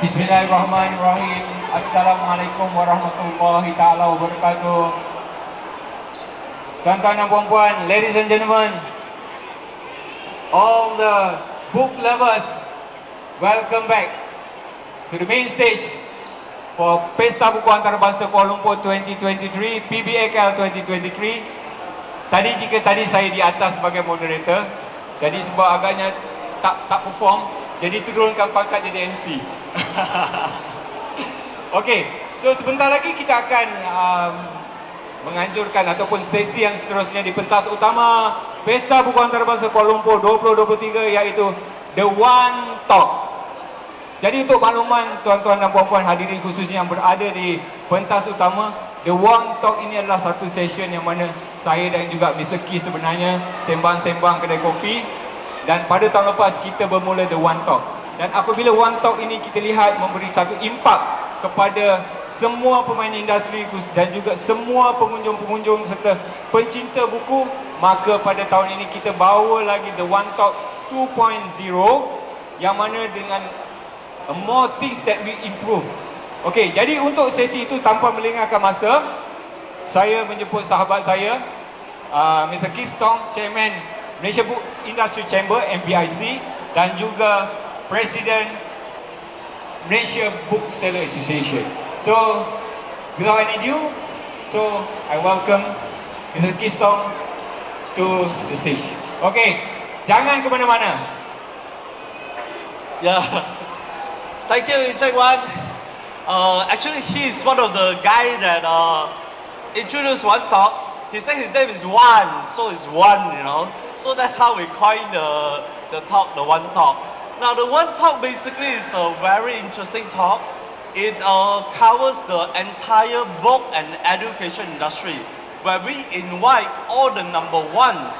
Bismillahirrahmanirrahim. Assalamualaikum warahmatullahi taala wabarakatuh. Tuan-tuan dan puan-puan, ladies and gentlemen, all the book lovers, welcome back to the main stage for Pesta Buku Antarabangsa Kuala Lumpur 2023, PBAKL 2023. Jika tadi saya di atas sebagai moderator, jadi sebab agaknya tak perform, jadi turunkan pangkat jadi MC. Okey, so sebentar lagi kita akan menganjurkan ataupun sesi yang seterusnya di pentas utama Pesta Buku Antarabangsa Kuala Lumpur 2023, iaitu The One Talk. Jadi untuk makluman tuan-tuan dan puan-puan hadirin khususnya yang berada di pentas utama, The One Talk ini adalah satu session yang mana saya dan juga Mr. Key sebenarnya sembang-sembang kedai kopi, dan pada tahun lepas kita bermula The One Talk. Dan apabila One Talk ini kita lihat memberi satu impak kepada semua pemain industri dan juga semua pengunjung-pengunjung serta pencinta buku, maka pada tahun ini kita bawa lagi The One Talk 2.0, yang mana dengan more things that we improve. Okey, jadi untuk sesi itu tanpa melengahkan masa, saya menjemput sahabat saya, Mr. Keith Tong, Chairman Malaysia Book Industry Chamber MBIC, dan juga Presiden Malaysia Book Seller Association. So, without any ado, so I welcome Mr. Keith Tong to the stage. Okay, jangan ke mana-mana. Yeah, thank you, Jack Wan. Actually, he's one of the guys that introduced One Talk. He said his name is One, so it's one, you know. So that's how we coined the talk, the One Talk. Now, the One Talk basically is a very interesting talk. It covers the entire book and education industry, where we invite all the number ones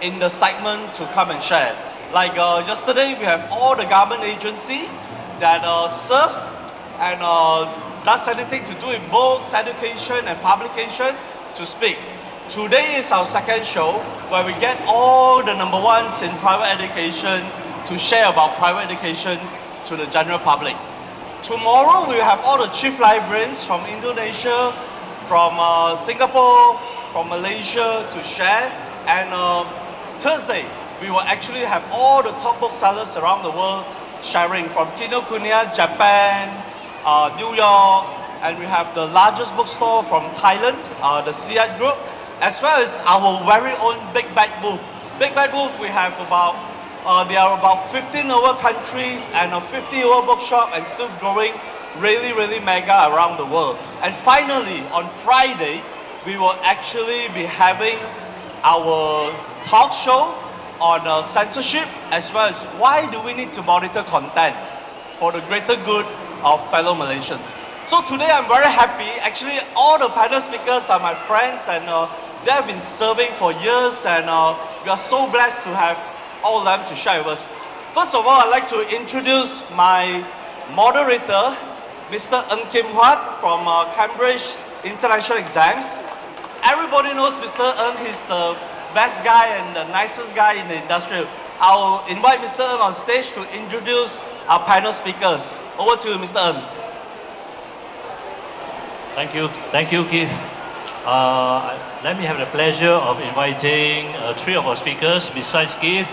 in the segment to come and share. Like yesterday, we have all the government agency that serve and does anything to do with books, education and publication to speak. Today is our second show, where we get all the number ones in private education to share about private education to the general public. Tomorrow we have all the chief librarians from Indonesia, from Singapore, from Malaysia to share, and Thursday we will actually have all the top booksellers around the world sharing, from Kinokuniya, Japan, New York, and we have the largest bookstore from Thailand, the Siat Group, as well as our very own Big Bag booth. Big Bag booth, we have about there are about 15 over countries and a 50 over bookshop, and still growing really mega around the world. And finally, on Friday, we will actually be having our talk show on censorship, as well as why do we need to monitor content for the greater good of fellow Malaysians. So today I'm very happy. Actually, all the panel speakers are my friends, and they have been serving for years, and we are so blessed to have all of them to share with us. First of all, I'd like to introduce my moderator, Mr. Ng Kim Huat from Cambridge International Exams. Everybody knows Mr. Ng. He's the best guy and the nicest guy in the industry. I'll invite Mr. Ng on stage to introduce our panel speakers. Over to you, Mr. Ng. Thank you, Keith. Let me have the pleasure of inviting three of our speakers besides Keith.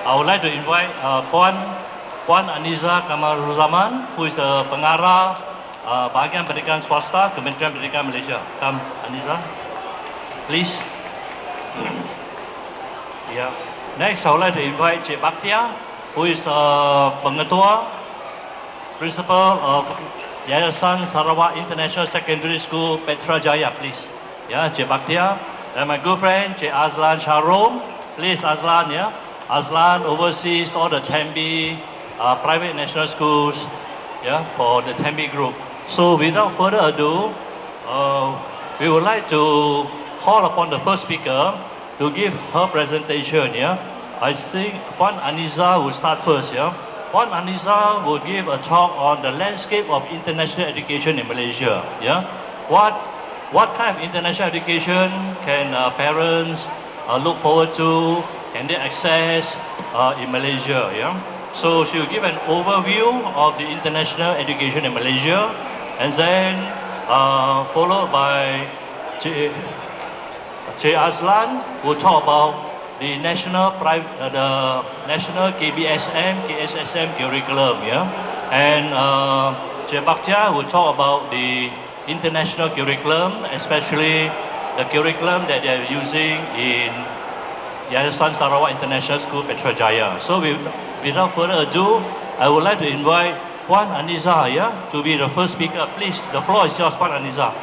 I would like to invite Puan Aniza Kamaruzaman, who is a pengarah bahagian pendidikan swasta Kementerian Pendidikan Malaysia. Come, Aniza, please. Yeah. Next, I would like to invite Cik Baktia, who is pengetua, principal of Yayasan Sarawak International Secondary School, Petrajaya, please. Yeah, Cik Baktia. And my good friend, Cik Azlan Sharom. Please, Azlan, yeah. Azlan oversees all the Tembi private national schools, yeah, for the Tembi group. So without further ado, we would like to call upon the first speaker to give her presentation, yeah. I think Puan Aniza will start first, yeah. Puan Aniza will give a talk on the landscape of international education in Malaysia, yeah. What kind of international education can parents look forward to? Can they access in Malaysia? Yeah. So she will give an overview of the international education in Malaysia, and then followed by Che Aslan will talk about the national KBSM, KSSM curriculum, yeah, and Che Bakhtia will talk about the international curriculum, especially the curriculum that they are using in Yayasan Sarawak International School, Putrajaya. So without further ado, I would like to invite Puan Aniza, yeah, to be the first speaker. Please, the floor is yours, Puan Aniza.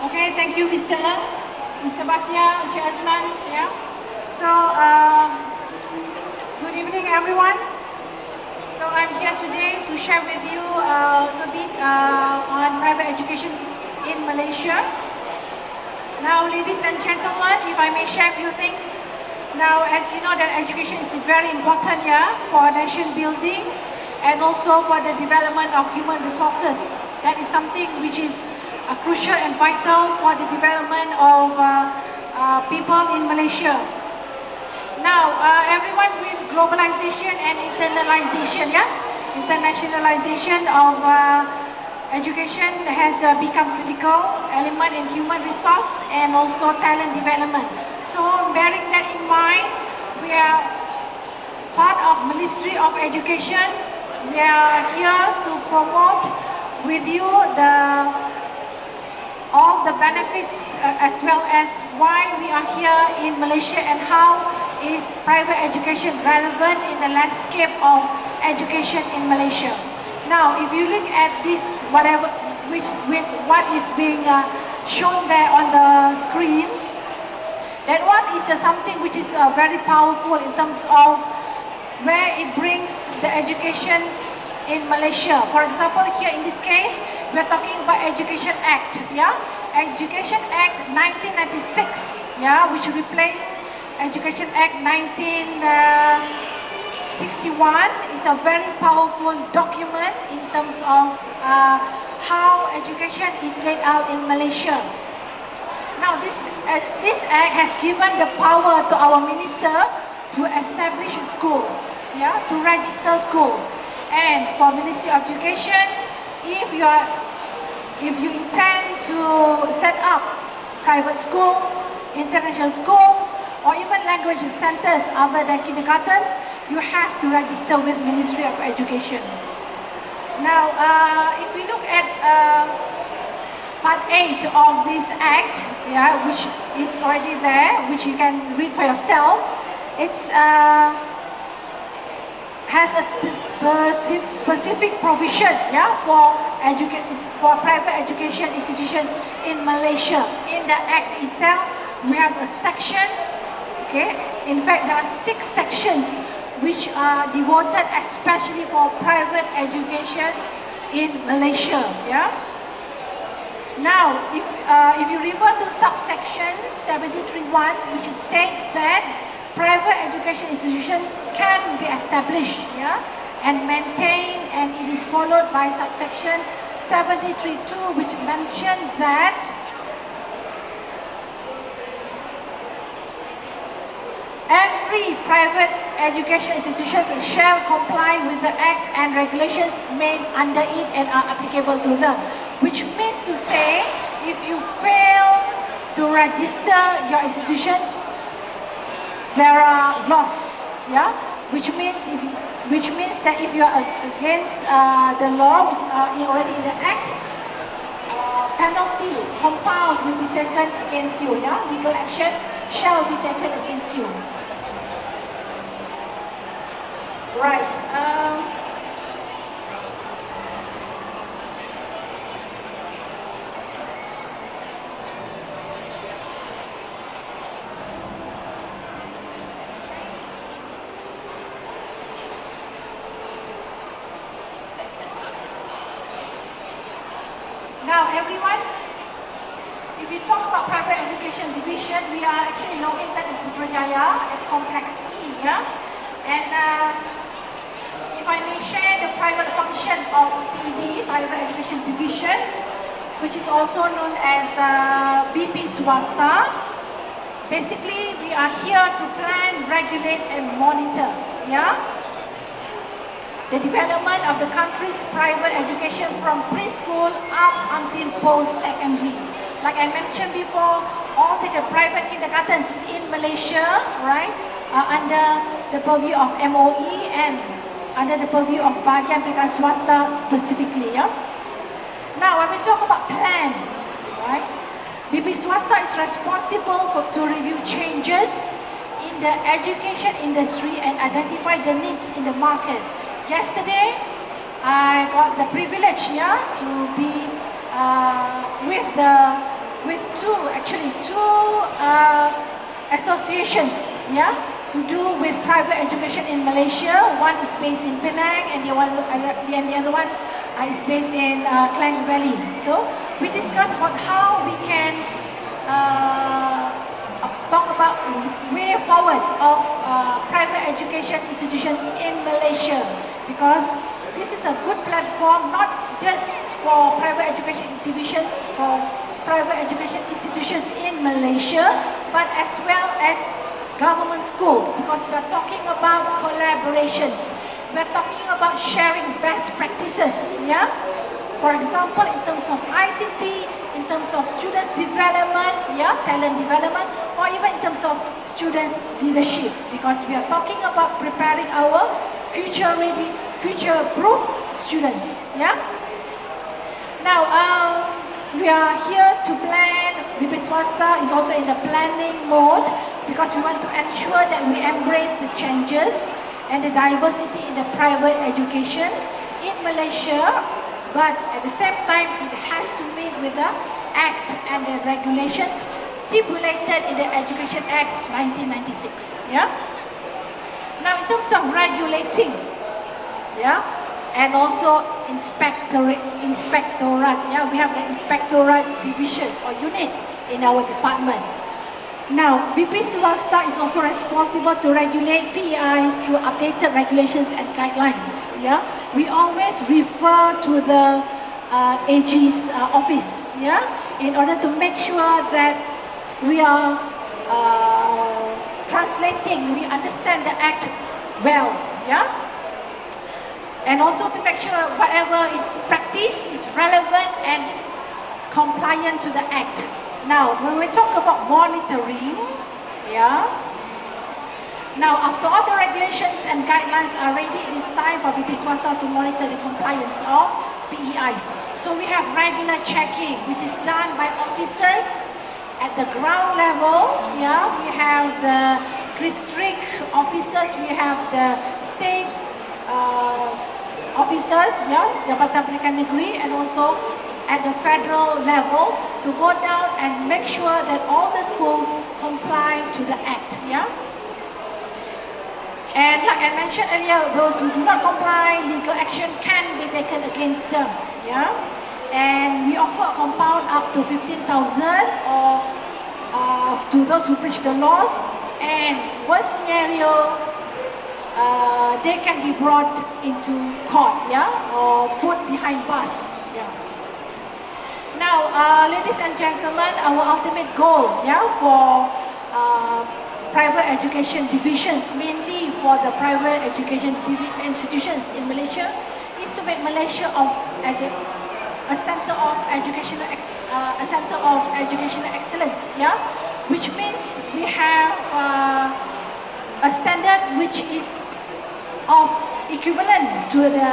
Okay, thank you, Mr. Bakhtia, Encik Azlan. Yeah. So, good evening, everyone. So, I'm here today to share with you a little bit on private education in Malaysia. Now, ladies and gentlemen, if I may share a few things. Now, as you know, that education is very important, yeah, for nation building and also for the development of human resources. That is something which is crucial and vital for the development of people in Malaysia. Now, everyone with globalization and internationalization of education has become critical element in human resource and also talent development. So, bearing that in mind, we are part of Ministry of Education. We are here to promote with you all the benefits as well as why we are here in Malaysia and how is private education relevant in the landscape of education in Malaysia. Now, if you look at this, what is being shown there on the screen, that one is something which is very powerful in terms of where it brings the education in Malaysia. For example, here in this case, we are talking about Education Act, yeah, Education Act 1996, yeah, which replaced Education Act 1961. Is a very powerful document in terms of how education is laid out in Malaysia. Now, this act has given the power to our minister to establish schools, yeah, to register schools. And for Ministry of Education, if you intend to set up private schools, international schools, or even language centers other than kindergartens, you have to register with Ministry of Education. Now, if we look at Part 8 of this Act, yeah, which is already there, which you can read for yourself, it's has a specific provision, yeah, for private education institutions in Malaysia. In the Act itself, we have a section, okay, in fact there are 6 sections which are devoted especially for private education in Malaysia, yeah. Now, if you refer to subsection 73(1), which states that private education institutions can be established, yeah, and maintained, and it is followed by subsection 73(2), which mentions that every private education institution shall comply with the Act and regulations made under it and are applicable to them. Which means to say, if you fail to register your institutions, there are laws, yeah. Which means that if you are against the law, which are already in the Act, penalty, compound will be taken against you, yeah. Legal action shall be taken against you. Right. Now, everyone, if you talk about private education division, we are actually located in Putrajaya at Complex E, yeah? And if I may share the private function of PD, Private Education Division, which is also known as BP Swasta. Basically, we are here to plan, regulate and monitor, yeah? The development of the country's private education from preschool up until post-secondary. Like I mentioned before, all the private kindergartens in Malaysia, right, are under the purview of MOE and under the purview of Bahagian Pendidikan Swasta specifically. Yeah? Now, when we talk about plan, right, BP Swasta is responsible to review changes in the education industry and identify the needs in the market. Yesterday, I got the privilege, yeah, to be with two associations, yeah, to do with private education in Malaysia. One is based in Penang, and the other one is based in Klang Valley. So we discussed about how we can talk about way forward of private education institutions in Malaysia, because this is a good platform not just for private education divisions, for private education institutions in Malaysia, but as well as government schools, because we are talking about collaborations, we are talking about sharing best practices, yeah? For example, in terms of ICT, in terms of students development, yeah, talent development, or even in terms of students leadership, because we are talking about preparing our future-ready, future-proof students, yeah. Now, we are here to plan. BP Swasta is also in the planning mode, because we want to ensure that we embrace the changes and the diversity in the private education in Malaysia. But at the same time, it has to meet with the Act and the regulations stipulated in the Education Act 1996. Yeah. Now, in terms of regulating, yeah, and also inspectorate. Yeah, we have the inspectorate division or unit in our department. Now, BP Swasta is also responsible to regulate PEI through updated regulations and guidelines. Yeah, we always refer to the AG's office. Yeah, in order to make sure that we are translating, we understand the Act well. Yeah, and also to make sure whatever is practiced is relevant and compliant to the Act. Now, when we talk about monitoring, yeah. Now, after all the regulations and guidelines are ready, it is time for BP Swasta to monitor the compliance of PEIs. So we have regular checking, which is done by officers at the ground level. Yeah, we have the district officers, we have the state officers, yeah, Jabatan Pendidikan Negeri, and also at the federal level to go down and make sure that all the schools comply to the Act, yeah? And like I mentioned earlier, those who do not comply, legal action can be taken against them, yeah? And we offer a compound up to 15,000 or to those who breach the laws, and worst scenario, they can be brought into court, yeah? Or put behind bars, yeah? Now, ladies and gentlemen, our ultimate goal, yeah, for private education divisions, mainly for the private education institutions in Malaysia, is to make Malaysia a center of educational excellence, yeah, which means we have a standard which is of equivalent to the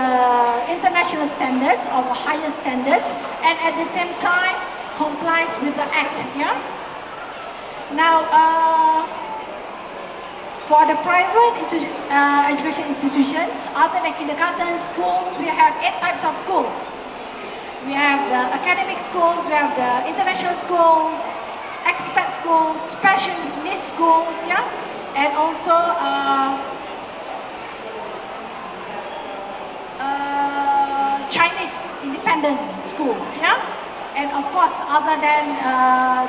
international standards, of higher standards, and at the same time complies with the Act. Yeah. Now, For the private education institutions, other than kindergarten schools, we have 8 types of schools. We have the academic schools, we have the international schools, expat schools, special needs schools, yeah, and also Chinese independent schools, yeah, and of course, other than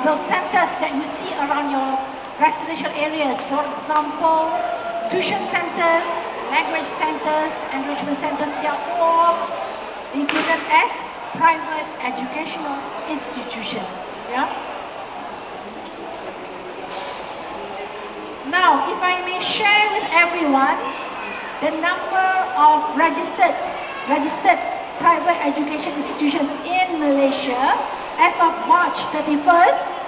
those centers that you see around your residential areas, for example, tuition centers, language centers, enrichment centers, they are all included as private educational institutions. Yeah. Now, if I may share with everyone the number of registered private education institutions in Malaysia as of March 31st.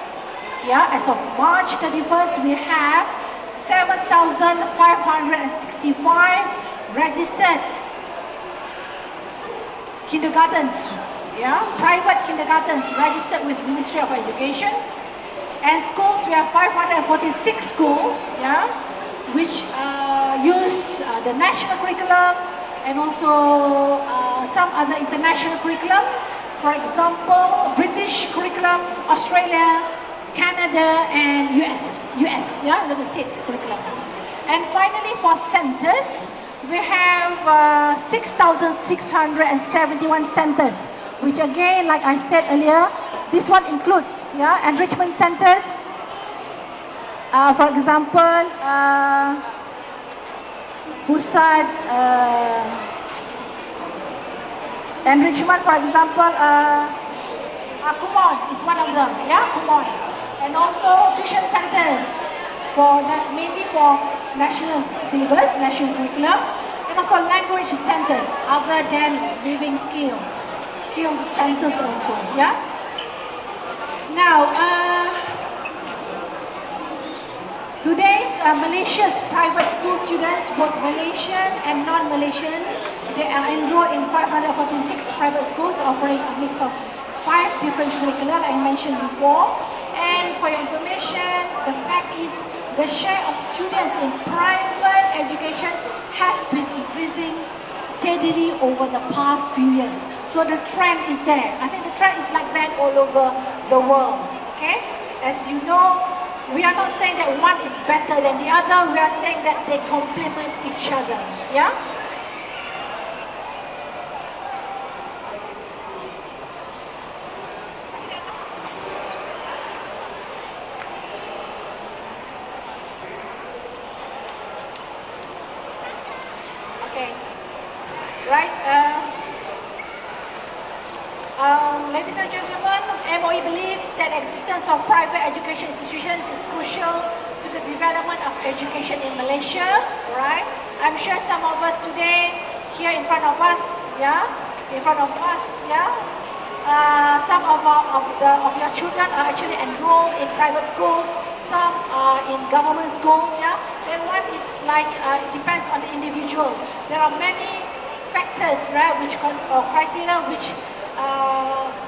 Yeah, as of March 31st, we have 7,565 registered kindergartens, yeah, private kindergartens registered with Ministry of Education. And schools, we have 546 schools, yeah, which use the national curriculum and also some other international curriculum. For example, British curriculum, Australia, Canada, and US, yeah, United States curriculum. And finally, for centers, we have 6,671 centers, which again, like I said earlier, this one includes, yeah, enrichment centers. For example, pusat enrichment, for example, Kumon is one of them, yeah, Kumon. And also tuition centers for mainly for national syllabus, national curriculum, and also language centers other than living skill centers also, yeah. Now, today's Malaysia's private school students, both Malaysian and non-Malaysian, they are enrolled in 546 private schools offering a mix of 5 different curricula I mentioned before. And for your information, the fact is the share of students in private education has been increasing steadily over the past few years. So the trend is there. I think the trend is like that all over the world. Okay? As you know, we are not saying that one is better than the other. We are saying that they complement each other. Yeah? Okay. Right. Ladies and gentlemen, MOE believes that the existence of private education institutions is crucial to the development of education in Malaysia. Right? I'm sure some of us today, here in front of us, yeah, some of your children are actually enrolled in private schools. Some are in government schools. Yeah. Then one is like it depends on the individual. There are many factors, right, or criteria which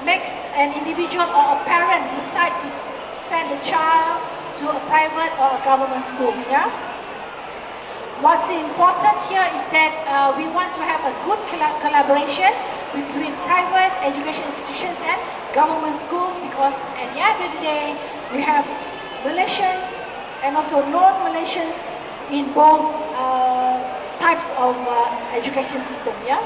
makes an individual or a parent decide to send a child to a private or a government school. Yeah. What's important here is that we want to have a good collaboration between private education institutions and government schools, because at the end of the day, we have Malaysians and also non-Malaysians in both types of education system. Yeah.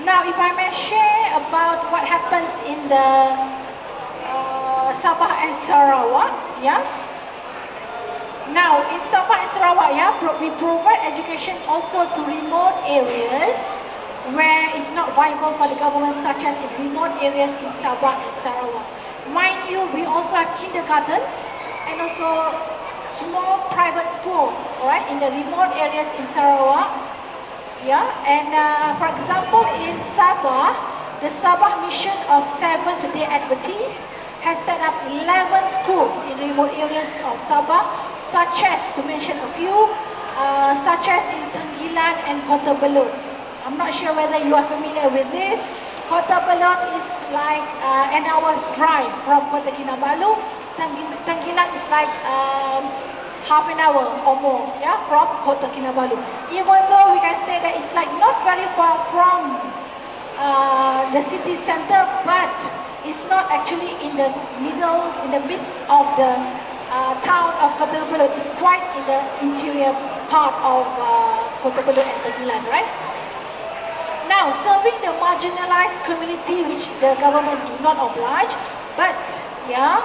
Now, if I may share about what happens in the Sabah and Sarawak, yeah. Now, in Sabah and Sarawak, yeah, we provide education also to remote areas where it's not viable for the government, such as in remote areas in Sabah and Sarawak. Mind you, we also have kindergartens and also small private schools, right, in the remote areas in Sarawak. Yeah, and for example, in Sabah, the Sabah Mission of Seventh-day Adventists has set up 11 schools in remote areas of Sabah, such as, to mention a few, such as in Tenggilan and Kota Belud. I'm not sure whether you are familiar with this. Kota Belud is like an hour's drive from Kota Kinabalu. Tenggilan is like half an hour or more, yeah, from Kota Kinabalu. Even though we can say that it's like not very far from the city center, but it's not actually in the middle, in the midst of the town of Kota Belud. It's quite in the interior part of Kota Belud and Tenggilan, right? Now, serving the marginalized community, which the government do not oblige, but yeah,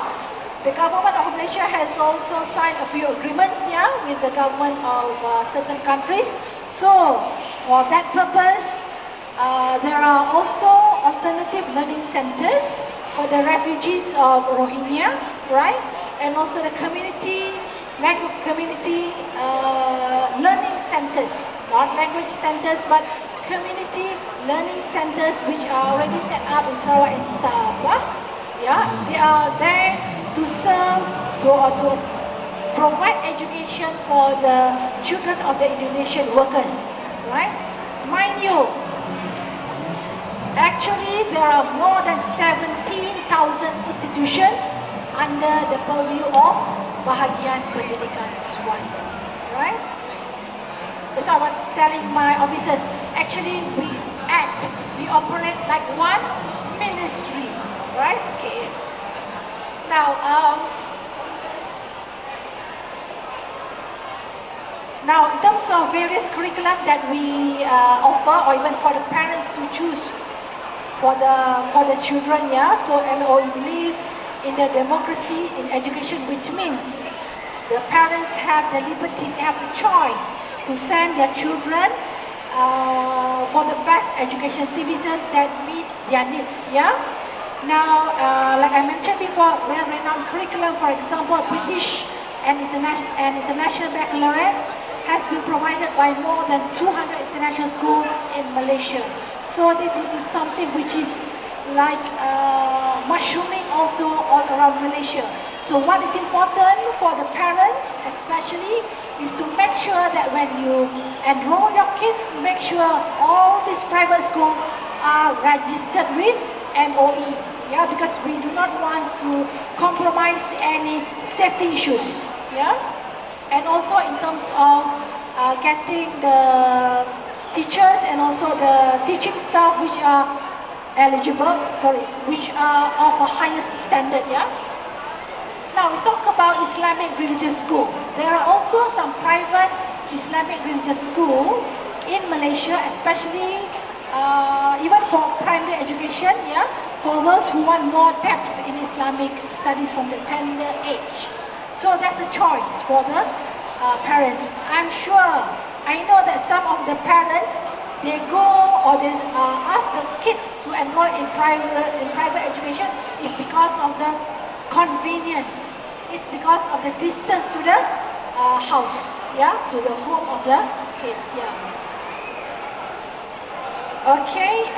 the government of Malaysia has also signed a few agreements, yeah, with the government of certain countries. So, for that purpose, there are also alternative learning centers for the refugees of Rohingya, right? And also the community learning centers, not language centers, but community learning centers which are already set up in Sarawak and Sabah. Yeah, they are there to serve, to provide education for the children of the Indonesian workers, right? Mind you, actually there are more than 17,000 institutions under the purview of Bahagian Pendidikan Swasta, right? That's why I was telling my officers, actually we operate like one ministry, right? Okay. Now, in terms of various curriculum that we offer, or even for the parents to choose for the children, yeah. So MOE believes in the democracy in education, which means the parents have the liberty, they have the choice to send their children for the best education services that meet their needs, yeah. Now, like I mentioned before, well-renowned curriculum, for example, British and international baccalaureate has been provided by more than 200 international schools in Malaysia. So this is something which is like mushrooming also all around Malaysia. So what is important for the parents especially is to make sure that when you enroll your kids, make sure all these private schools are registered with MOE, yeah, because we do not want to compromise any safety issues, yeah, and also in terms of getting the teachers and also the teaching staff which are which are of a highest standard, yeah. Now we talk about Islamic religious schools. There are also some private Islamic religious schools in Malaysia, especially even for primary education, yeah, for those who want more depth in Islamic studies from the tender age. So that's a choice for the parents. I'm sure, I know that some of the parents, they go or they ask the kids to enroll in private education is because of the convenience. It's because of the distance to the house, yeah, to the home of the kids, yeah. Okay,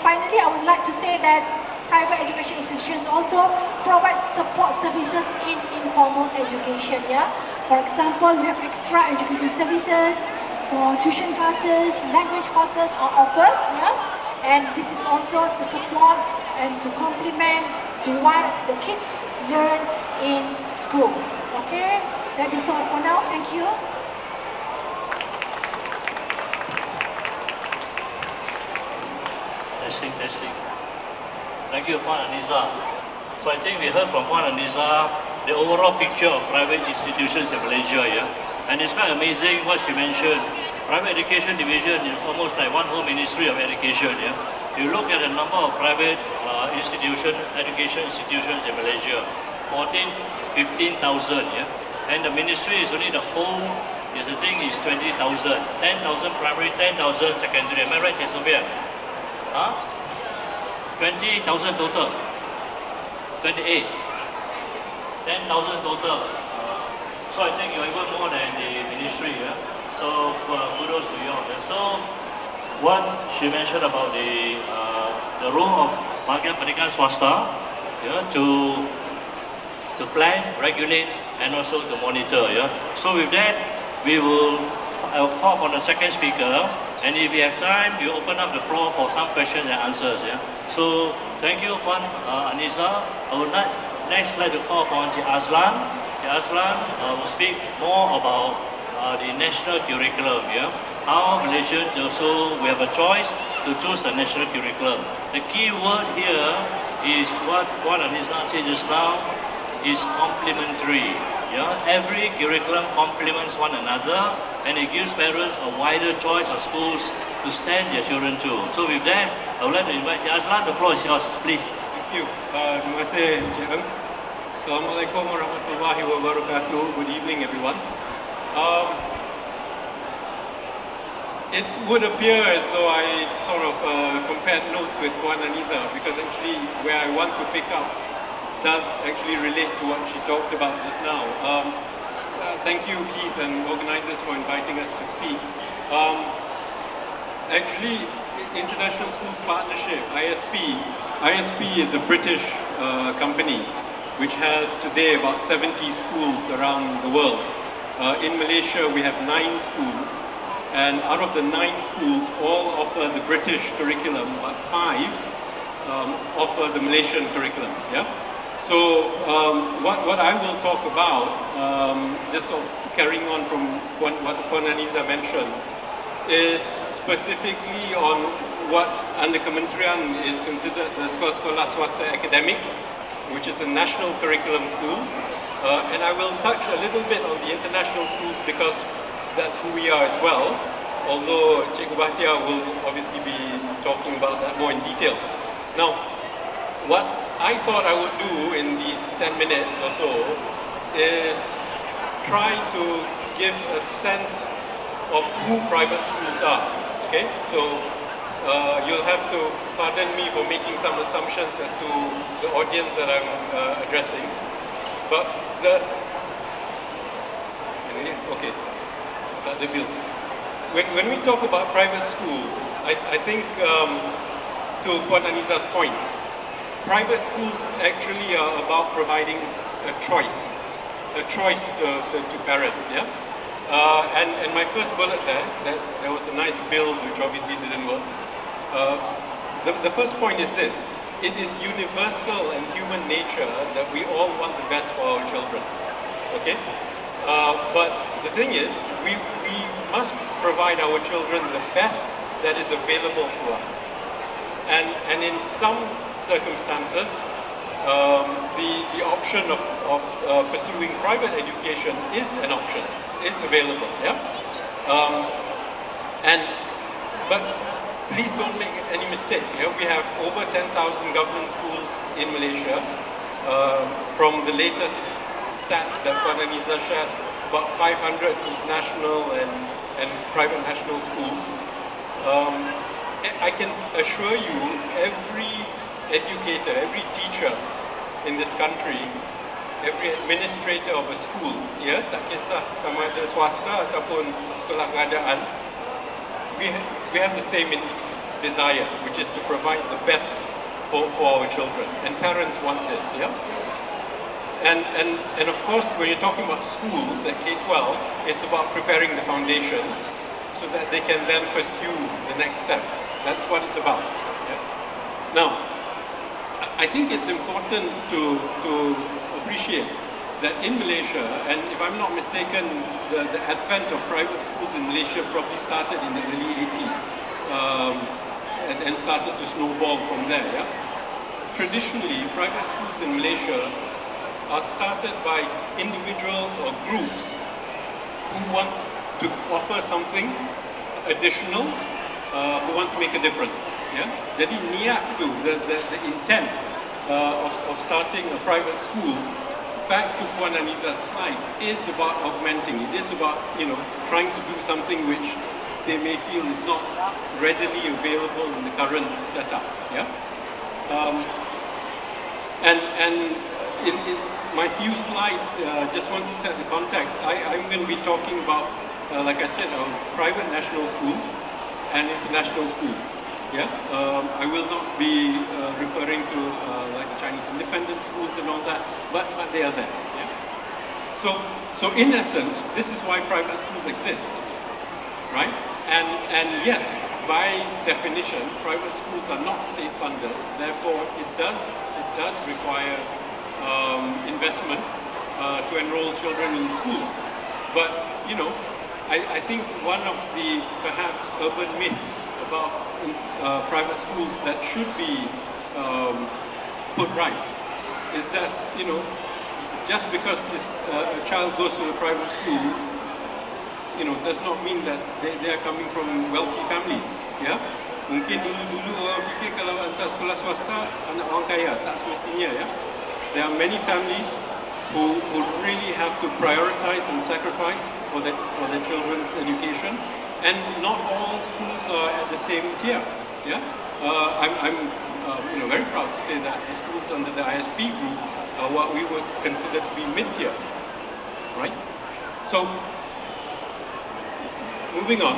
finally I would like to say that private education institutions also provide support services in informal education, yeah. For example, we have extra education services for tuition classes, language courses are offered, yeah. And this is also to support and to complement to what the kids learn in schools. Okay, that is all for now. Thank you. Testing. Thank you, Puan Aniza. So I think we heard from Puan Aniza the overall picture of private institutions in Malaysia, yeah. And it's quite amazing what she mentioned. Private education division is almost like one whole ministry of education, yeah. You look at the number of private education institutions in Malaysia, 15,000, yeah. And the ministry is only the whole, the thing is 20,000, 10,000 primary, 10,000 secondary. Am I right, Sophia? 20,000 total, 28, 10,000 total. So I think you're even more than the ministry, yeah. So kudos to you all. So what she mentioned about the role of Bahagian Pendidikan Swasta, yeah, to plan, regulate, and also to monitor, yeah. So with that, I'll call on the second speaker, and if we have time, we open up the floor for some questions and answers, yeah. So thank you, Puan Aniza. I would like Next, I'd like to call upon Cik Azlan. Cik Azlan will speak more about the national curriculum. Yeah, how Malaysians also we have a choice to choose a national curriculum. The key word here is what Puan Anisa said just now is complementary. Yeah, every curriculum complements one another, and it gives parents a wider choice of schools to send their children to. So with that, I would like to invite Cik Azlan. The floor is yours, please. Thank you. Terima kasih, Encik Eng. Assalamualaikum warahmatullahi wabarakatuh. Good evening, everyone. It would appear as though I sort of compared notes with Puan Anisa, because actually where I want to pick up does actually relate to what she talked about just now. Thank you, Keith, and organizers for inviting us to speak. Actually, International Schools Partnership, ISP is a British company which has today about 70 schools around the world. In Malaysia, we have 9 schools, and out of the 9 schools, all offer the British curriculum, but 5 offer the Malaysian curriculum. Yeah. So what I will talk about, just sort of carrying on from what Puan Anisa mentioned, is specifically on what under Kementerian is considered the sekolah-sekolah swasta akademik, which is the national curriculum schools, and I will touch a little bit on the international schools because that's who we are as well, although Cikgu Bahtia will obviously be talking about that more in detail. Now, what I thought I would do in these 10 minutes or so is try to give a sense of who private schools are. Okay, so you'll have to pardon me for making some assumptions as to the audience that I'm addressing. But okay, the bill. When we talk about private schools, I think to Puan Anisa's point, private schools actually are about providing a choice to parents. Yeah. And my first bullet there was a nice build which obviously didn't work. The first point is this: it is universal and human nature that we all want the best for our children. Okay, but the thing is, we must provide our children the best that is available to us. And in some circumstances, the option of pursuing private education is an option. Is available, yeah. But please don't make any mistake. Yeah? We have over 10,000 government schools in Malaysia. From the latest stats that Puan Anisa shared, about 500 national and private national schools. I can assure you, every educator, every teacher in this country, every administrator of a school, ya, tak kisah sama ada swasta ataupun sekolah kerajaan, we have the same desire, which is to provide the best for our children, and parents want this, yeah. And of course, when you're talking about schools at K-12, it's about preparing the foundation so that they can then pursue the next step. That's what it's about. Yeah? Now, I think it's important to appreciate that in Malaysia, and if I'm not mistaken, the advent of private schools in Malaysia probably started in the early 80s and started to snowball from there. Yeah? Traditionally, private schools in Malaysia are started by individuals or groups who want to offer something additional, who want to make a difference. Yeah? Jadi niat tu, the intent of starting a private school, back to Puan Anisa's slide, is about augmenting. It is about, trying to do something which they may feel is not readily available in the current setup. Yeah. And in my few slides, just want to set the context. I'm going to be talking about, like I said, private national schools and international schools. Yeah, I will not be referring to like Chinese independent schools and all that, but they are there. Yeah? So in essence, this is why private schools exist, right? And yes, by definition, private schools are not state funded. Therefore, it does require investment to enroll children in schools. But you know, I think one of the perhaps urban myths about private schools that should be put right is that, you know, just because a child goes to a private school, you know, does not mean that they are coming from wealthy families. Ya, mungkin dulu orang fikir kalau hantar sekolah swasta anak orang kaya, tak semestinya ya. There are many families who really have to prioritize and sacrifice for their children's education, and not all schools are at the same tier. Yeah, I'm you know, very proud to say that the schools under the ISP group are what we would consider to be mid-tier, right? So, moving on.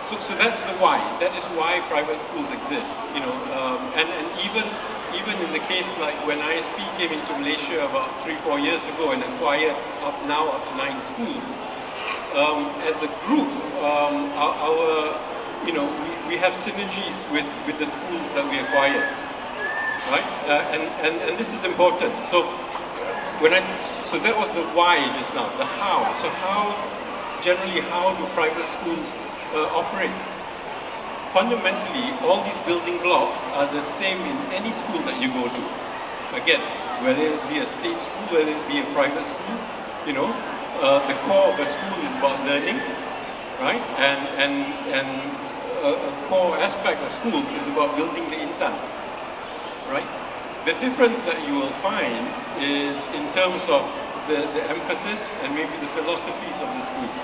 So that's the why. That is why private schools exist. You know, and even in the case like when ISP came into Malaysia about 3-4 years ago and acquired up to 9 schools. As a group, our you know, we have synergies with the schools that we acquired, right? And this is important. So so that was the why just now. The how. So generally how do private schools operate? Fundamentally, all these building blocks are the same in any school that you go to. Again, whether it be a state school, whether it be a private school, you know, the core of a school is about learning, right? And a core aspect of schools is about building the insan, right? The difference that you will find is in terms of the emphasis and maybe the philosophies of the schools.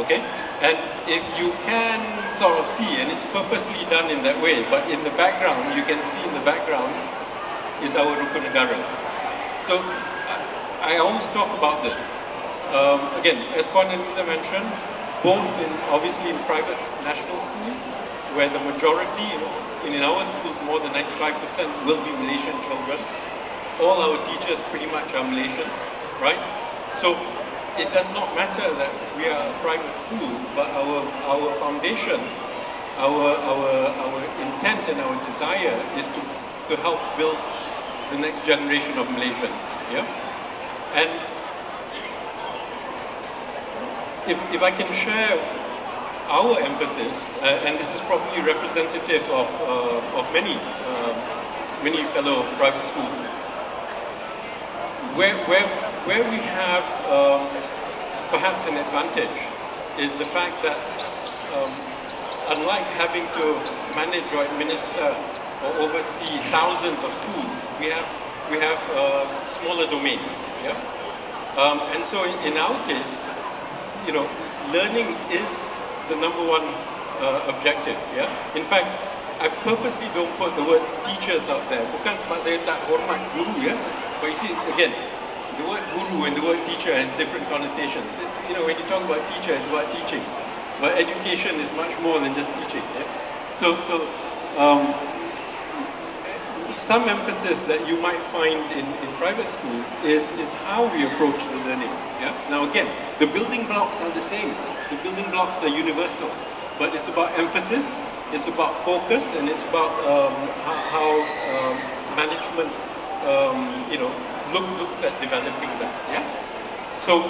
Okay? And if you can sort of see, and it's purposely done in that way, but in the background, you can see in the background is our Rukun Negara. So I always talk about this. Again, as Puan Anisa mentioned, both obviously in private national schools, where the majority, you know, in our schools more than 95% will be Malaysian children. All our teachers pretty much are Malaysians, right? So it does not matter that we are a private school, but our foundation, our intent and our desire is to help build the next generation of Malaysians. Yeah, and if I can share our emphasis, and this is probably representative of many fellow private schools, where we have perhaps an advantage is the fact that unlike having to manage or administer or oversee thousands of schools, we have smaller domains. Yeah, and so in our case, you know, learning is the number one objective. Yeah. In fact, I purposely don't put the word teachers out there. Bukan sebab saya tak hormat guru, ya. But you see, again, the word guru and the word teacher has different connotations. You know, when you talk about teacher, it's about teaching. But education is much more than just teaching. Yeah? So some emphasis that you might find in private schools is how we approach the learning. Yeah? Now again, the building blocks are the same. The building blocks are universal. But it's about emphasis, it's about focus, and it's about how management you know, looks at developing that. Yeah? So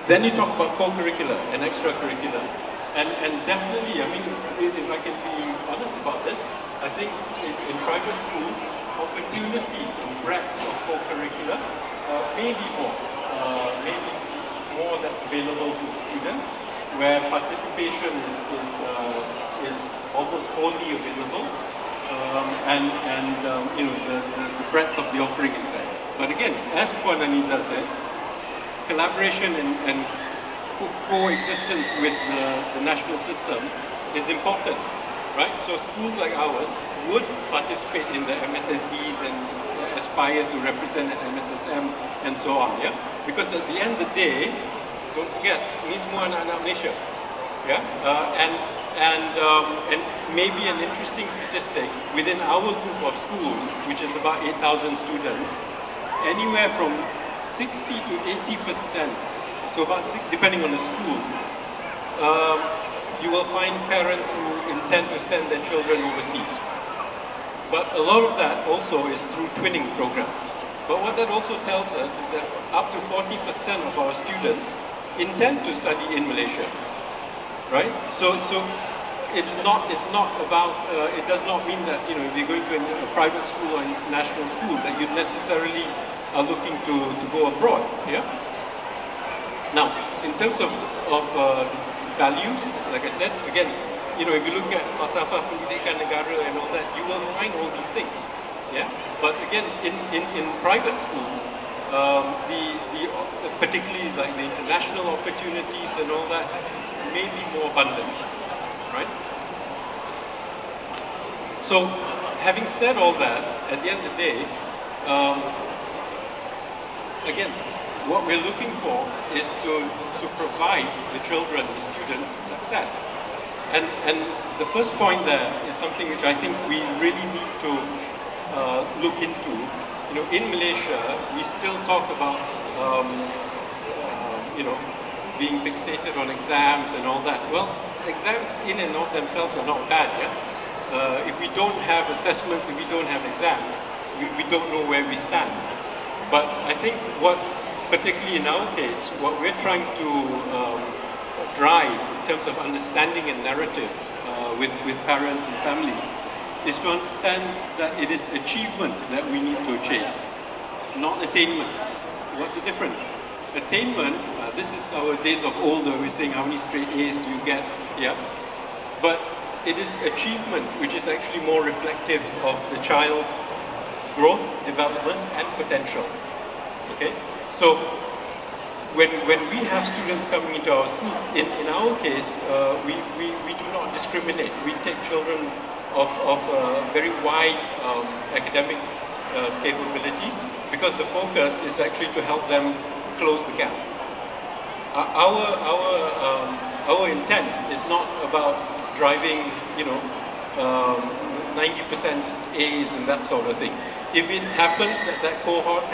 then you talk about co-curricular and extracurricular. And definitely, I mean, if I can be honest about this, I think in private schools, opportunities and breadth of co-curricular may be more that's available to students, where participation is almost wholly available, and you know, the breadth of the offering is there. But again, as Puan Anisa said, collaboration and coexistence with the national system is important, right? So schools like ours would participate in the MSSDs and aspire to represent at MSSM and so on, yeah? Because at the end of the day, don't forget, ini semua anak-anak Malaysia, yeah? And maybe an interesting statistic, within our group of schools, which is about 8,000 students, anywhere from 60 to 80%, so about depending on the school, you will find parents who intend to send their children overseas. But a lot of that also is through twinning programs. But what that also tells us is that up to 40% of our students intend to study in Malaysia, right? So it's not about, it does not mean that, if you're going to a private school or international school that you necessarily are looking to go abroad, yeah? Now, in terms of values, like I said, again, if you look at falsafah pendidikan negara and all that, you will find all these things. Yeah, but again, in private schools, particularly like the international opportunities and all that, may be more abundant, right? So, having said all that, at the end of the day, again, what we're looking for is to provide the children, the students, success. And the first point there is something which I think we really need to look into. In Malaysia, we still talk about, being fixated on exams and all that. Well, exams in and of themselves are not bad, yeah? If we don't have assessments, if we don't have exams, we don't know where we stand. But I think particularly in our case, what we're trying to drive in terms of understanding and narrative with parents and families is to understand that it is achievement that we need to chase, not attainment. What's the difference? Attainment, this is our days of old, we're saying how many straight A's do you get, yeah? But it is achievement which is actually more reflective of the child's growth, development and potential, okay? So when we have students coming into our schools, in our case, we do not discriminate. We take children of very wide academic capabilities because the focus is actually to help them close the gap. Our intent is not about driving, 90% A's and that sort of thing. If it happens that cohort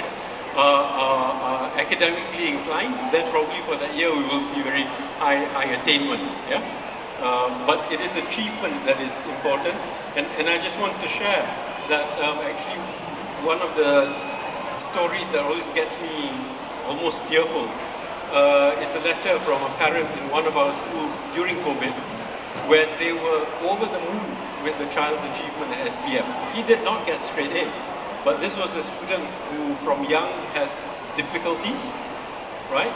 are academically inclined, then probably for that year we will see very high attainment. Yeah? But it is achievement that is important, and I just want to share that actually one of the stories that always gets me almost tearful is a letter from a parent in one of our schools during COVID, where they were over the moon with the child's achievement at SPM. He did not get straight A's, but this was a student who from young had difficulties, right?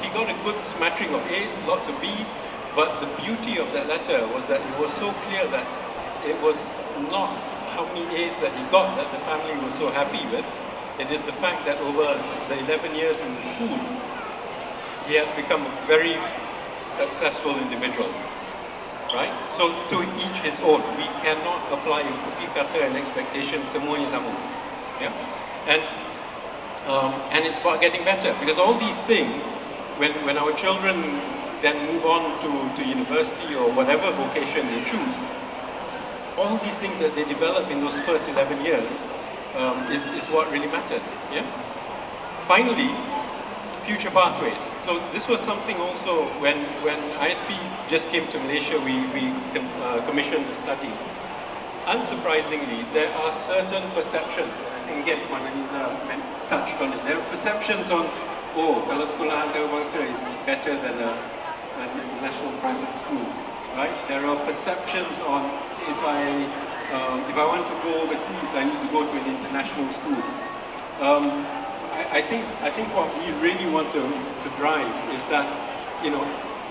He got a good smattering of A's, lots of B's, but the beauty of that letter was that it was so clear that it was not how many A's that he got that the family was so happy with. It is the fact that over the 11 years in the school, he had become a very successful individual, right? So to each his own. We cannot apply a cookie cutter and expectation semuanya sama, yeah? And it's about getting better, because all these things, when our children then move on to university or whatever vocation they choose, all these things that they develop in those first 11 years is what really matters. Yeah. Finally, future pathways. So this was something also when ISP just came to Malaysia, we commissioned a study. Unsurprisingly, there are certain perceptions. I think again, Puan Aniza touched on it. There are perceptions on, kalau sekolah antarabangsa is better than a national private school, right? There are perceptions on if I want to go overseas, I need to go to an international school. I think what we really want to drive is that,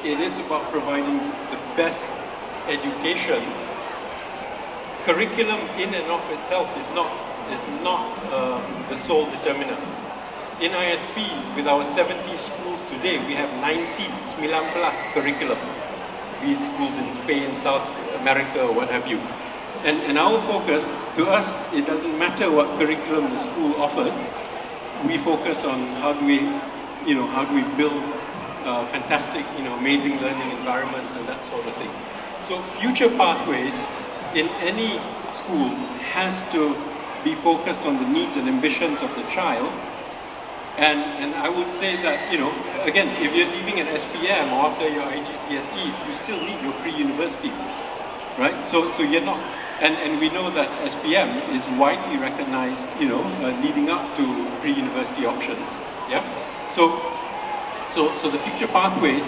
it is about providing the best education. Curriculum in and of itself is not the sole determinant. In ISP, with our 70 schools today, we have 19 curriculum, be it schools in Spain, South America, or what have you. And our focus, to us, it doesn't matter what curriculum the school offers. We focus on how do we build fantastic, amazing learning environments and that sort of thing. So future pathways in any school has to be focused on the needs and ambitions of the child. And I would say that, again, if you're leaving at SPM or after your IGCSEs, you still need your pre-university. right? So you're not, and we know that SPM is widely recognized, leading up to pre-university options. Yeah. So the future pathways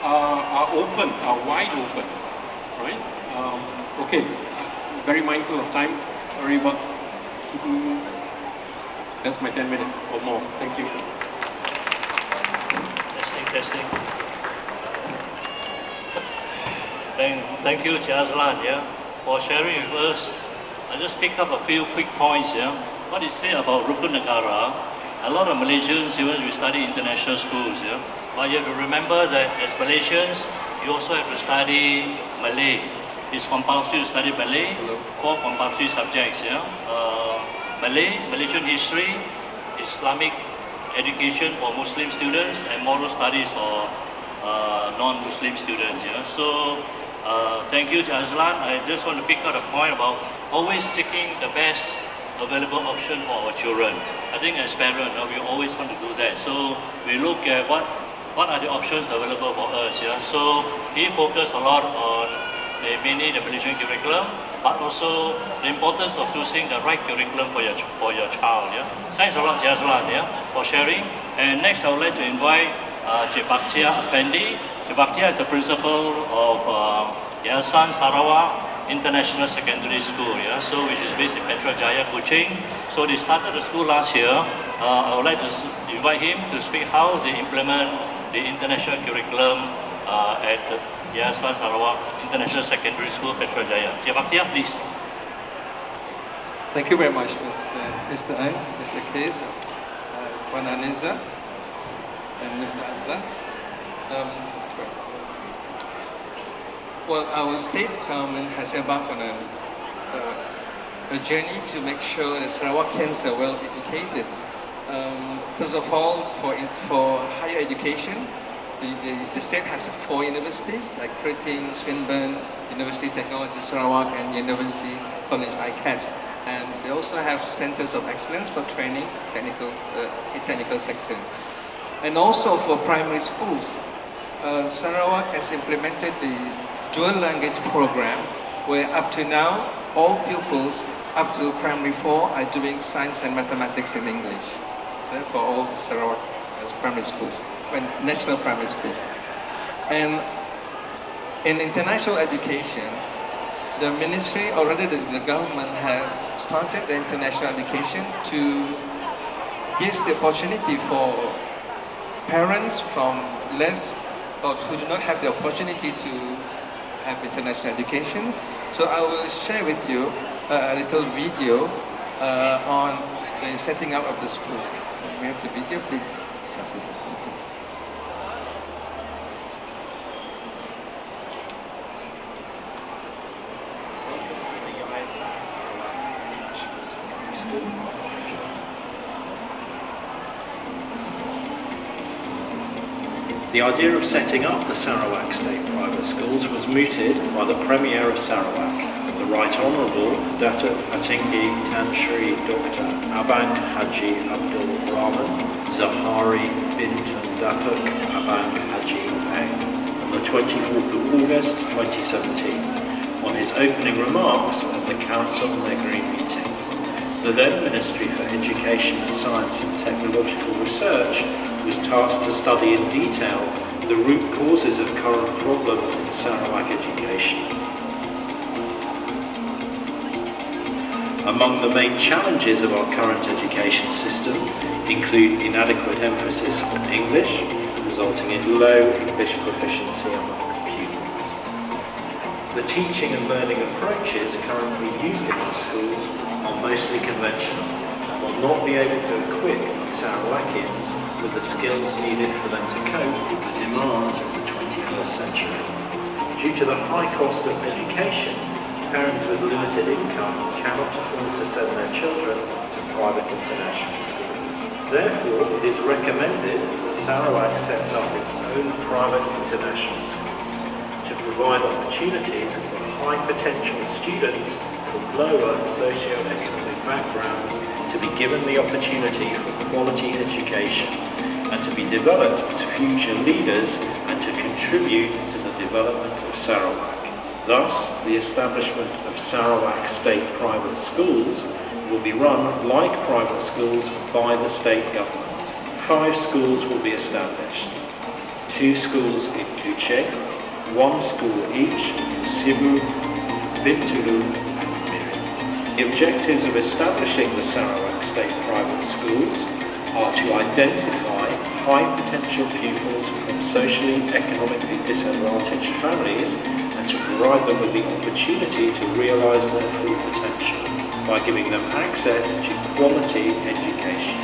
are open, are wide open, right? Okay. Very mindful of time. Sorry about keeping. That's my 10 minutes or more. Thank you. Testing. Thank you, Azlan, for sharing with us. I just pick up a few quick points. What you say about Rukun Negara, a lot of Malaysians, even we study international schools. But you have to remember that as Malaysians, you also have to study Malay. It's compulsory to study Malay, 4 compulsory subjects. Malay, Malaysian history, Islamic education for Muslim students, and moral studies for non-Muslim students. So thank you, Azlan. I just want to pick out a point about always seeking the best available option for our children. I think as parents, we always want to do that. So we look at what are the options available for us. So he focused a lot on mainly the Malaysian curriculum, but also the importance of choosing the right curriculum for your child. Thanks a lot, Azlan, for sharing. And next, I would like to invite Cik Bakhtia Effendi. Cik Bakhtia is the principal of Yayasan Sarawak International Secondary School, so which is based in Putrajaya, Kuching. So they started the school last year. I would like to invite him to speak how they implement the international curriculum at the Yayasan Sarawak International Secondary School, Putrajaya. Cik Bakhtia, please. Thank you very much, Mr. Ang, Mr. Keith, Puan Aniza, and Mr. Azlan. Well, our state government has embarked on a journey to make sure that Sarawakians are well educated. First of all, for higher education, the state has 4 universities like Kerteng, Swinburne, University of Technology Sarawak, and University College ICAT. And they also have centers of excellence for training in technical sector. And also for primary schools, Sarawak has implemented the dual language program, where up to now, all pupils up to primary 4 are doing science and mathematics in English. So for all Sarawak primary schools, national primary schools. And in international education, the ministry, already the government has started the international education to give the opportunity for parents from or who do not have the opportunity to have international education. So I will share with you a little video on the setting up of the school. We have the video, please. Thank you. The idea of setting up the Sarawak State Private Schools was mooted by the Premier of Sarawak, the Right Honourable Datuk Patinggi Tan Sri Dr. Abang Haji Abdul Rahman Zahari bin Datuk Abang Haji Peng on the 24th of August 2017 on his opening remarks at the Council Negeri meeting. The then Ministry for Education, Science and Technological Research was tasked to study in detail the root causes of current problems in Sarawak education. Among the main challenges of our current education system include inadequate emphasis on English, resulting in low English proficiency amongst pupils. The teaching and learning approaches currently used in our schools are mostly conventional and will not be able to equip Sarawakians with the skills needed for them to cope with the demands of the 21st century. Due to the high cost of education, parents with limited income cannot afford to send their children to private international schools. Therefore, it is recommended that Sarawak sets up its own private international schools to provide opportunities for high potential students from lower socio-economic backgrounds to be given the opportunity for quality education and to be developed as future leaders and to contribute to the development of Sarawak. Thus, the establishment of Sarawak State Private Schools will be run like private schools by the state government. 5 schools will be established. 2 schools in Kuching, 1 school each in Cebu, Bintulu and Miri. The objectives of establishing the Sarawak State Private Schools are to identify high potential pupils from socially, economically disadvantaged families and to provide them with the opportunity to realise their full potential by giving them access to quality education,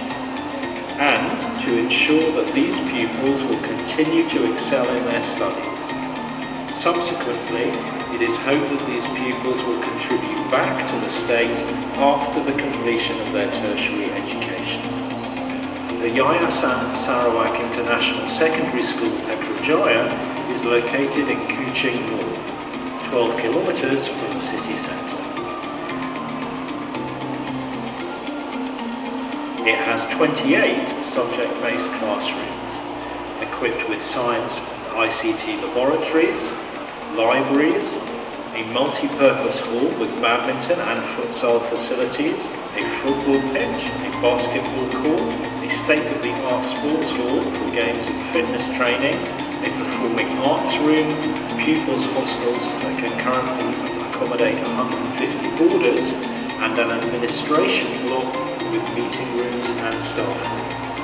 and to ensure that these pupils will continue to excel in their studies. Subsequently, it is hoped that these pupils will contribute back to the state after the completion of their tertiary education. The Yayasan Sarawak International Secondary School Putrajaya is located in Kuching North, 12 kilometres from the city centre. It has 28 subject-based classrooms, equipped with science and ICT laboratories, libraries, a multi-purpose hall with badminton and futsal facilities, a football pitch, a basketball court, a state-of-the-art sports hall for games and fitness training, a performing arts room, pupils' hostels that can currently accommodate 150 boarders, and an administration block with meeting rooms and staff rooms.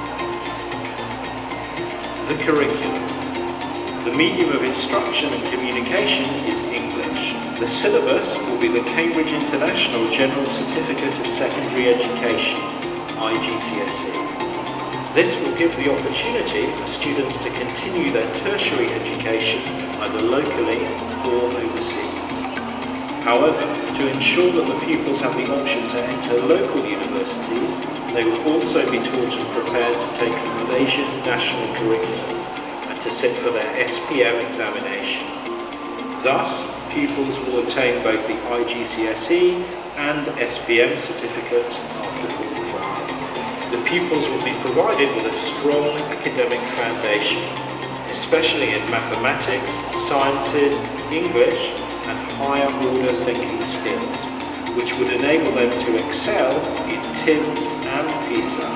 The curriculum. The medium of instruction and communication is English. The syllabus will be the Cambridge International General Certificate of Secondary Education, IGCSE. This will give the opportunity for students to continue their tertiary education either locally or overseas. However, to ensure that the pupils have the option to enter local universities, they will also be taught and prepared to take a Malaysian national curriculum and to sit for their SPM examination. Thus, pupils will obtain both the IGCSE and SPM certificates after Form 5. The pupils will be provided with a strong academic foundation, especially in mathematics, sciences, English, and higher order thinking skills, which would enable them to excel in TIMSS and PISA,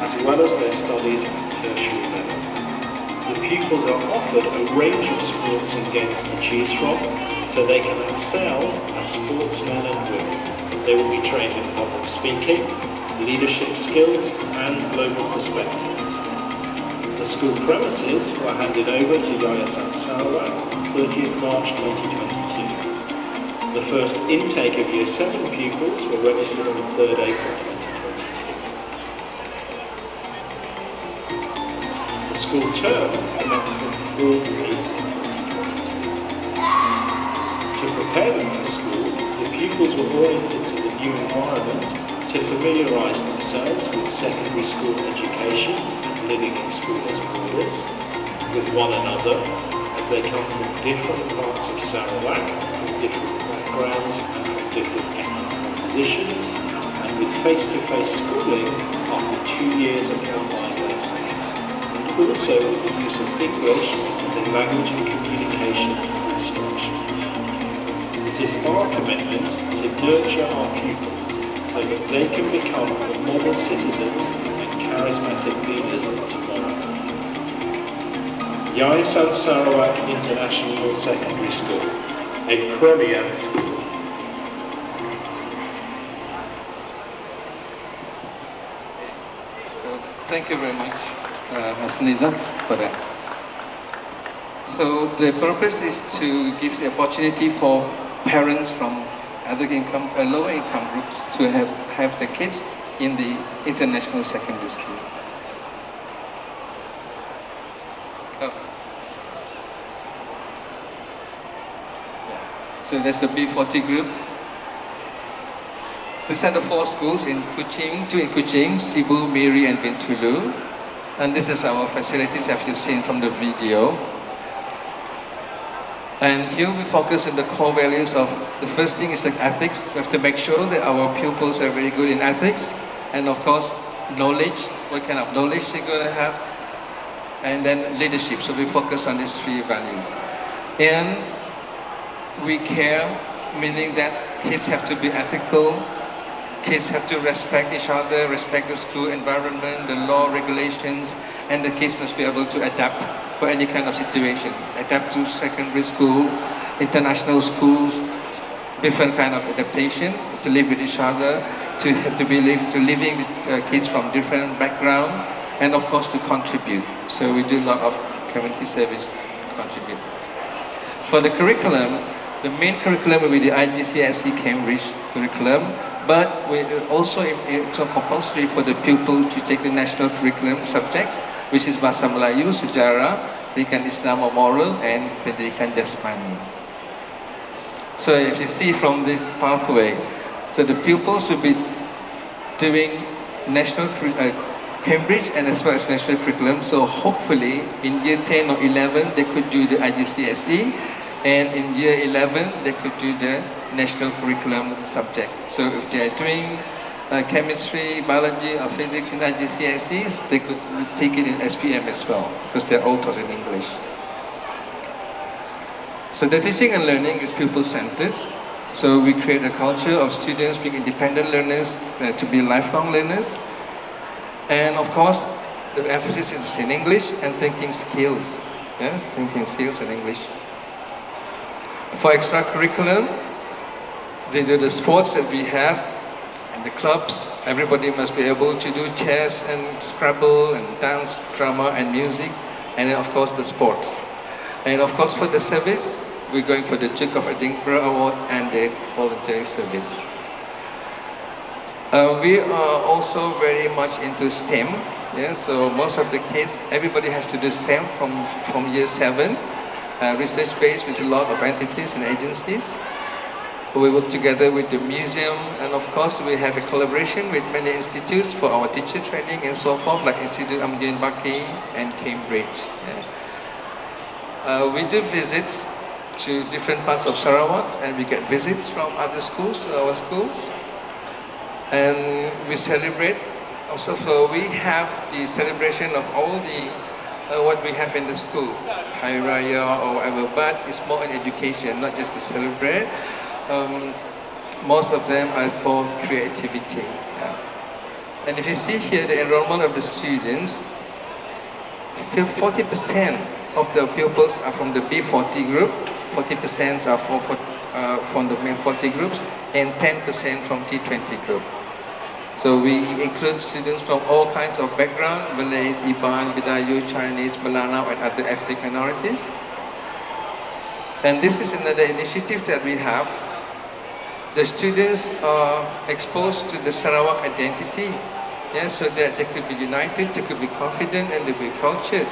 as well as their studies at tertiary level. The pupils are offered a range of sports and games to choose from, so they can excel as sportsmen and women. They will be trained in public speaking, leadership skills, and global perspectives. The school premises were handed over to Yayasan Sarawak on 30th March 2022. The first intake of Year 7 pupils were registered on the 3rd April 2022. The school term commenced on the 4th April 2022. To prepare them for school, the pupils were oriented to the new environment to familiarise themselves with secondary school education and living in school as boarders, with one another, as they come from different parts of Sarawak, from different backgrounds and from different ethnic compositions, and with face-to-face schooling after 2 years of online lessons, and also with the use of English as a language and communication instruction. It is our commitment to nurture our pupils so that they can become the model citizens and charismatic leaders of tomorrow. Yayasan Sarawak International Secondary School, a premier school. Thank you very much, Hasniza, for that. So the purpose is to give the opportunity for parents from lower income groups to have the kids in the international secondary school. So that's the B40 group. These are the 4 schools in Kuching, 2 in Kuching, Cebu, Miri, and Bintulu. And this is our facilities, as you've seen from the video. And here we focus on the core values of, the first thing is like ethics. We have to make sure that our pupils are very good in ethics. And of course, knowledge, what kind of knowledge they're going to have. And then leadership, so we focus on these 3 values. And we care, meaning that kids have to be ethical, kids have to respect each other, respect the school environment, the law, regulations, and the kids must be able to adapt for any kind of situation. Adapt to secondary school, international schools, different kind of adaptation, to live with each other, to have to be living with kids from different background, and of course to contribute. So we do a lot of community service to contribute. For the curriculum, the main curriculum will be the IGCSE Cambridge curriculum, but it's compulsory for the pupil to take the national curriculum subjects, which is Bahasa Melayu, Sejarah, Pendidikan Islam or Moral, and Pendidikan Jasmani. So if you see from this pathway, so the pupils will be doing national Cambridge and as well as national curriculum. So hopefully in year 10 or 11 they could do the IGCSE, and in year 11 they could do the national curriculum subject. So if they are doing chemistry, biology or physics in IGCSEs, they could take it in SPM as well, because they're all taught in English. So the teaching and learning is pupil-centered. So we create a culture of students being independent learners, to be lifelong learners. And of course, the emphasis is in English and thinking skills. Yeah? Thinking skills in English. For extracurriculum, they do the sports that we have and the clubs. Everybody must be able to do chess and Scrabble and dance, drama and music. And then of course the sports. And of course for the service, we're going for the Duke of Edinburgh Award and the voluntary service. We are also very much into STEM. Yeah, so most of the kids, everybody has to do STEM from year 7. Research-based with a lot of entities and agencies. We work together with the museum, and of course we have a collaboration with many institutes for our teacher training and so forth, like Institute Amdin Baki and Cambridge. Yeah. We do visits to different parts of Sarawak, and we get visits from other schools to our schools. And we celebrate also, so we have the celebration of all the what we have in the school, Hari Raya or whatever, but it's more in education, not just to celebrate. Most of them are for creativity. Yeah. And if you see here the enrollment of the students, 40% of the pupils are from the B40 group, 40% are from the main 40 groups, and 10% from T20 group. So we include students from all kinds of background, Malays, Iban, Bidayu, Chinese, Melanau, and other ethnic minorities. And this is another initiative that we have. The students are exposed to the Sarawak identity, yeah, so that they could be united, they could be confident, and they could be cultured.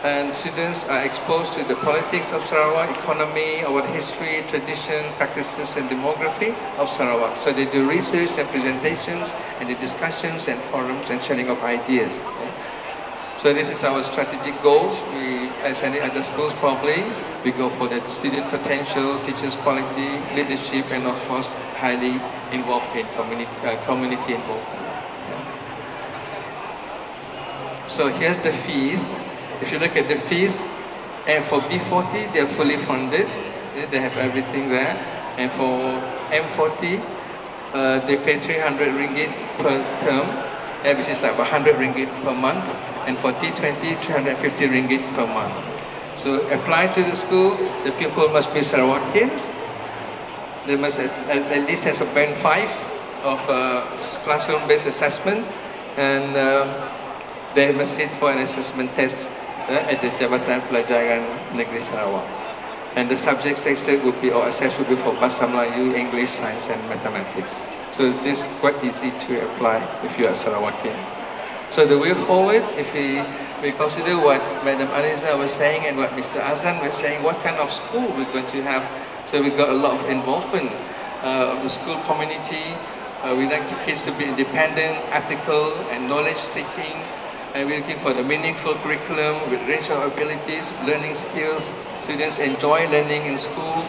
And students are exposed to the politics of Sarawak, economy, our history, tradition, practices, and demography of Sarawak. So they do research and presentations, and the discussions and forums and sharing of ideas. Yeah. So this is our strategic goals. We, as any other schools probably, we go for the student potential, teachers' quality, leadership, and of course, highly involved in community involvement. Yeah. So here's the fees. If you look at the fees, and for B40, they're fully funded. They have everything there. And for M40, they pay 300 ringgit per term, which is like 100 ringgit per month. And for T20, 350 ringgit per month. So apply to the school, the pupil must be Sarawakians. They must at least have a band 5 of classroom-based assessment, and they must sit for an assessment test at the Jabatan Pelajaran Negeri Sarawak. And the subjects tested would be, or assessed would be for Bahasa Melayu, English, Science and Mathematics. So this is quite easy to apply if you are Sarawakian. So the way forward, if we consider what Madam Aliza was saying and what Mr. Azan was saying, what kind of school we're going to have. So we've got a lot of involvement of the school community. We like the kids to be independent, ethical and knowledge-seeking. And we're looking for the meaningful curriculum with range of abilities, learning skills. Students enjoy learning in school.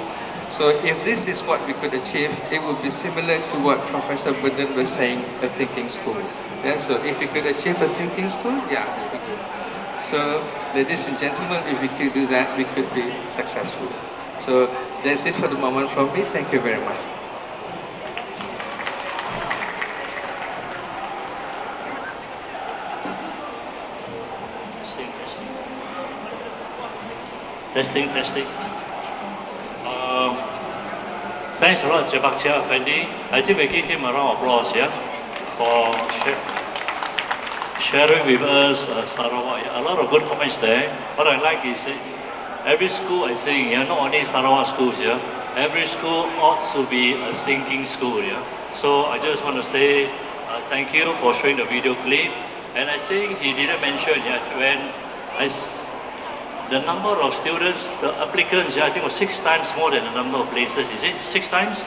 So if this is what we could achieve, it would be similar to what Professor Burden was saying, a thinking school. Yeah, so if we could achieve a thinking school, yeah, it would be good. So ladies and gentlemen, if we could do that, we could be successful. So that's it for the moment from me. Thank you very much. Testing. Thanks a lot, Jebaktia Effendi. I think we give him a round of applause, yeah, for sharing with us Sarawak. A lot of good comments there. What I like is every school, I think, yeah, not only Sarawak schools, yeah, every school ought to be a thinking school, yeah. So I just want to say thank you for showing the video clip. And I think he didn't mention yet when the number of students, the applicants, yeah, I think was 6 times more than the number of places. Is it 6 times?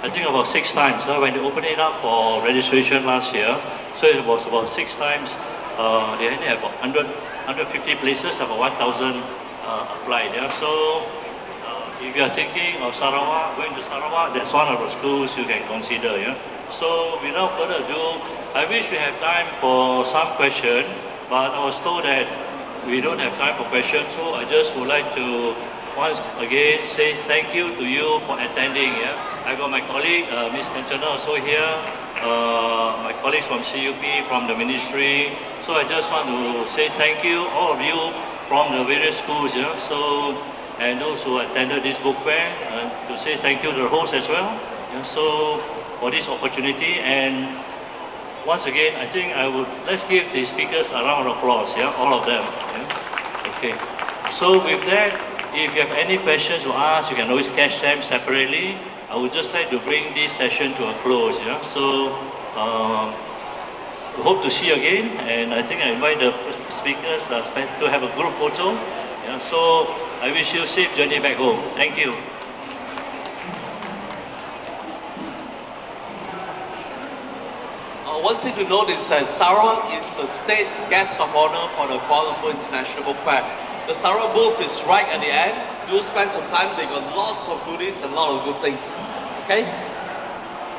I think about 6 times. So when they opened it up for registration last year, so it was about 6 times. They only have about 150 places, about 1,000 applied. Yeah. So if you are thinking of Sarawak, going to Sarawak, that's one of the schools you can consider. Yeah. So without further ado, I wish we have time for some question, but I was told that we don't have time for questions, so I just would like to once again say thank you to you for attending. Yeah, I got my colleague Ms. Kanchana also here, my colleagues from CUP, from the ministry. So I just want to say thank you, all of you from the various schools. Yeah, so and those who attended this book fair, to say thank you to the host as well. Yeah, so for this opportunity. And once again, I think let's give the speakers a round of applause, yeah, all of them. Yeah? Okay. So with that, if you have any questions to ask, you can always catch them separately. I would just like to bring this session to a close, yeah. So we hope to see you again, and I think I invite the speakers to have a group photo. Yeah. So I wish you a safe journey back home. Thank you. One thing to note is that Sarawak is the state guest of honor for the Kuala Lumpur International Book Fair. The Sarawak booth is right at the end. Do spend some time, they got lots of goodies and a lot of good things. Okay?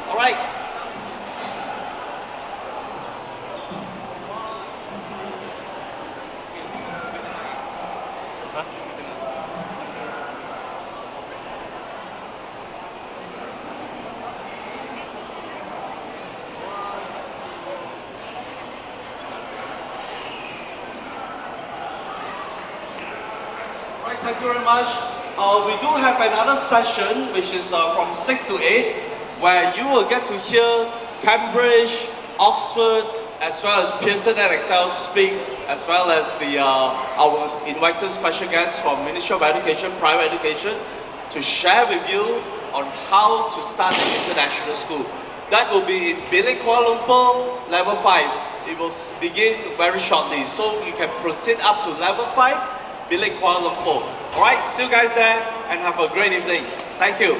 Alright. Thank you very much. We do have another session which is from 6 to 8 where you will get to hear Cambridge, Oxford, as well as Pearson and Excel speak, as well as our invited special guests from Ministry of Education, Private Education, to share with you on how to start an international school. That will be in Bilik Kuala Lumpur, level 5. It will begin very shortly, so you can proceed up to level 5. Bilik Kuala Lumpur. Alright, see you guys there and have a great evening. Thank you.